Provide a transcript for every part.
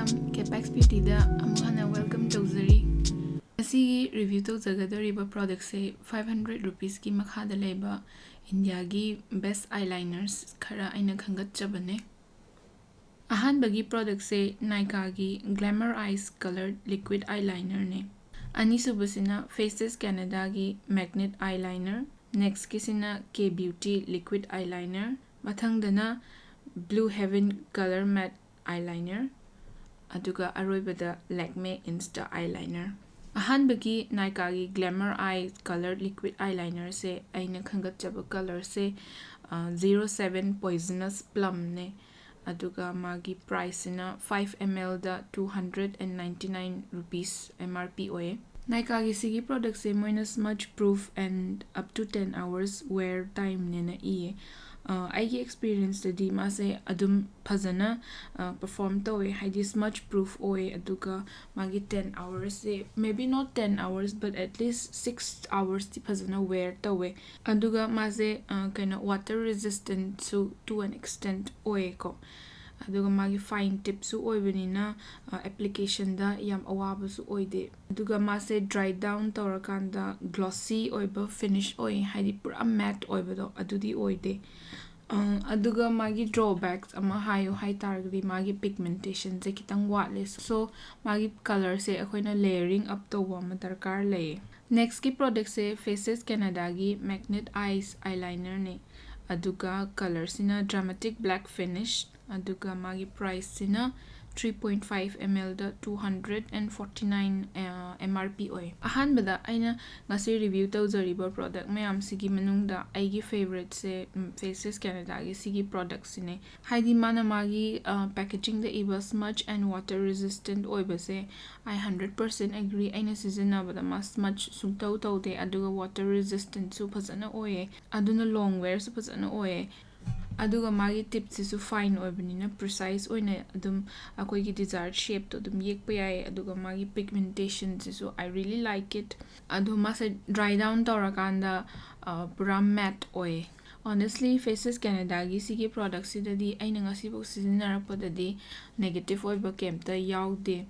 Mayam, KBeauty da amuhana welcome toujari. Sigi review toujagada product se 500 rupees ki Makha da leba India gi best eyeliners khara aina khangat chabane. Ahan bagi product se Nykaa gi Glamour Eyes colored liquid eyeliner ne. Ani subasina Faces Canada gi magnet eyeliner. Next kisina KBeauty liquid eyeliner. Mathang dana Blue Heaven color matte eyeliner. Aduga aroibada Lakme Insta eyeliner. Ahanbagi Nykaa gi Glamour Eyes colored liquid eyeliner se aina khangat chaba color se 07 Poisonous Plum ne. Aduga magi price na 5 ml da 299 rupees MRP oye. Nykaa gi Sigi product se moina smudge proof and up to 10 hours wear time nena iye. Aigi experience tadi mase adum phazana perform towe haidi smudge proof oye aduga magi 10 hours se maybe not 10 hours but at least 6 hours ti phazana wear towe aduga mase kind of water resistant to an extent oye ko aduga magi fine tip su oibenina application da yam awaba su oide aduga mase dry down tawrakanda glossy oiba finish oy haidi pura matte oibado adudi oide aduga magi drawbacks ama hayo hai targadi magi pigmentation je kitang watle so magi color se akoina layering up to wa ma darkar lay. Next ki product se Faces Canada gi magnet eyes eyeliner ne aduga color sina dramatic black finish aduga magi price sina 3.5 ml da 249 MRP oy. Ahan bada aina ngasi review toujariba product mayam sigi manungda aigi favorite se Faces Canada gi sigi product sine haidi mana magi packaging da iba smudge and water resistant oy base I 100% agree aina season bada mas smudge sung tau de aduga water resistant su phazana oye aduna long wear su phazana oye aduga magi tips isu fine oibanina precise oina adum akoi gi desired shape to dum yekpa yai aduga magi pigmentation isu I really like it adu masa dry down tawrakanda pura matte oy. Honestly Faces Canada gi sigi product sidadi aina ngasi bo sizinarapadadi negative oiba kemta yaude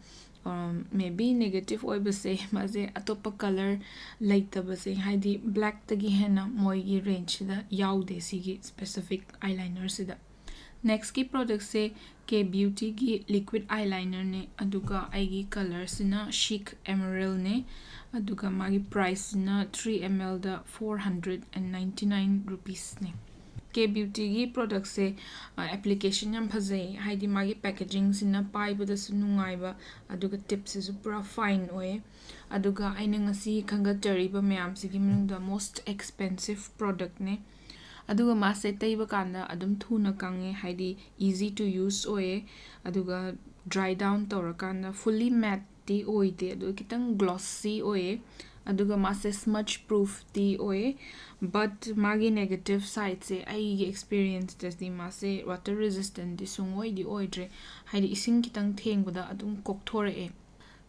maybe negative oiba se maze atopa color laitaba se haidi black tagi hena moigi range da yaude sigi specific eyeliner sida. Next ki product se KBeauty gi liquid eyeliner ne aduga aigi color sina chic emerald ne aduga magi price sina 3 ml da 499 rupees ne. KBeauty gi product se application yam phazai haidi magi packaging sina paibada su nungaiba aduga tips is pura fine oye aduga aina ngasi khangatariba mayam sigi manungda most expensive product ne aduga mase taiba kanda adum thuna kange haidi easy to use oye aduga dry down tawrakanda fully matte ti oide adu kitang glossy oye aduga mase smudge proof ti oye but magi negative side se ai experience das di mase water resistant di sungoi di oidre haidi ising kitang thengbada adum kokthore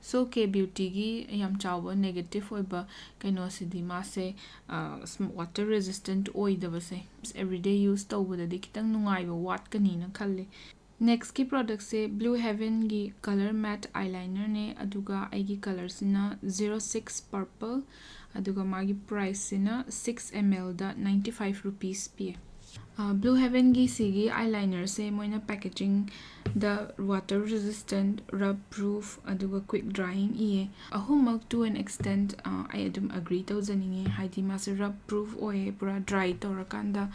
so KBeauty gi yam chawba negative oiba kaino sidi mase water resistant oidaba se everyday use tawbada di kitang nungai ba wat kanina khalle. Next ki product se Blue Heaven gi color matte eyeliner ne aduga aigi color sina 06 purple aduga magi price sina 6 ml da 95 rupees pi. Blue Heaven gi sigi eyeliner se moina packaging the water resistant rub proof aduga quick drying iye ahumak to an extent I adum agree tawzaninge haidi mas rub proof oye pura dry tawrakanda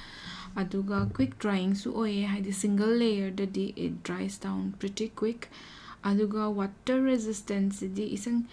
aduga quick drying su oye haidi single layer dadi it dries down pretty quick aduga water resistance di isang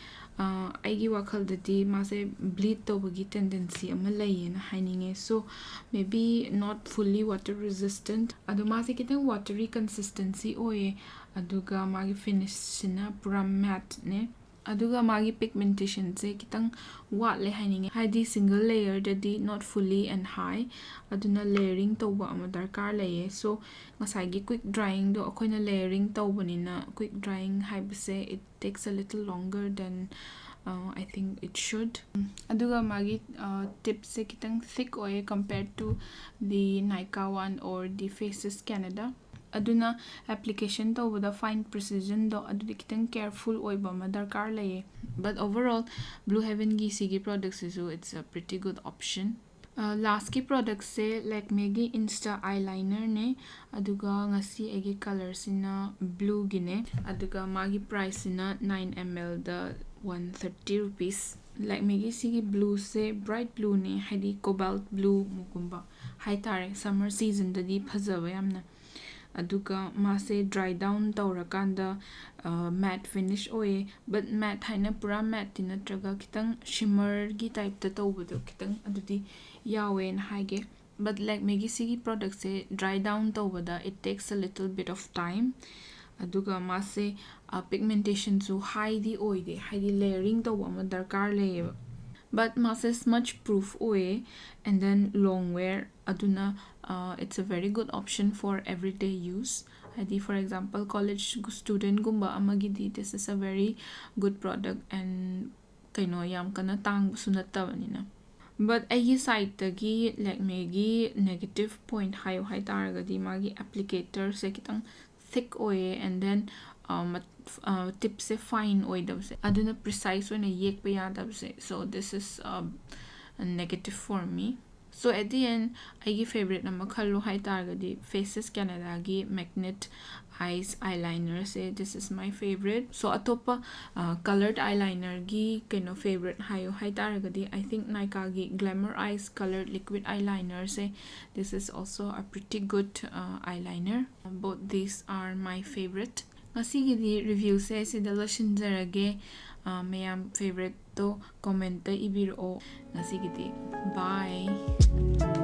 aigi wakal dadi mase bleed tawbagi tendency ama layena haininge so maybe not fully water resistant adu mase kitang watery consistency oye aduga magi finish sina pura matte ne aduga magi pigmentation se kitang watle haininge haidi single layer dadi not fully and high aduna layering tawba ama darkar laye so ngasai gi quick drying do akoina layering tawbanina quick drying haibase it takes a little longer than I think it should aduga magi tips se kitang thick oye compared to the Nykaa one or the Faces Canada aduna application tawbada fine precision do adudi kitang careful oiba ma darkar laye. But overall Blue Heaven gi sigi products isu it's a pretty good option. Last ki product se Lakme gi Insta eyeliner ne aduga ngasi egi color sina blue gine aduga magi price sina 9 ml da 130 rupees. Lakme gi sigi blue se bright blue ne haidi cobalt blue mugumba haitare summer season da di phajaba yamna aduga mase dry down taurakanda matte finish oye but matte haina pura matte tinatraga kitang shimmer gi type ta tawbado kitang adudi yawe na haige. But Lakme gi sigi product se dry down tawbada it takes a little bit of time aduga mase pigmentation su high di oide high di layering tawba ma darkar leye but mase smudge proof oye and then long wear aduna it's a very good option for everyday use. For example college student gumba amagidi this is a very good product and kaino yam kana tang sunatabanina. But ayi side tagi Lakme gi negative point hayo hay taragadi magi applicator se kitang thick oye and then tip se fine oy dabse aduna precise one yek pa yadabse, so this is a negative for me. So at the end I favorite na makhalu hay targadi Faces Canada gi magnet eyes eyeliner se this is my favorite. So atopa colored eyeliner gi kind of favorite hayo hay targadi I think Nykaa gi Glamour Eyes colored liquid eyeliner se this is also a pretty good eyeliner. Both these are my favorite. Ngasigi di review se sida loshinjarage mayam favorite to comment ta ibirako. Ngasigi di bye.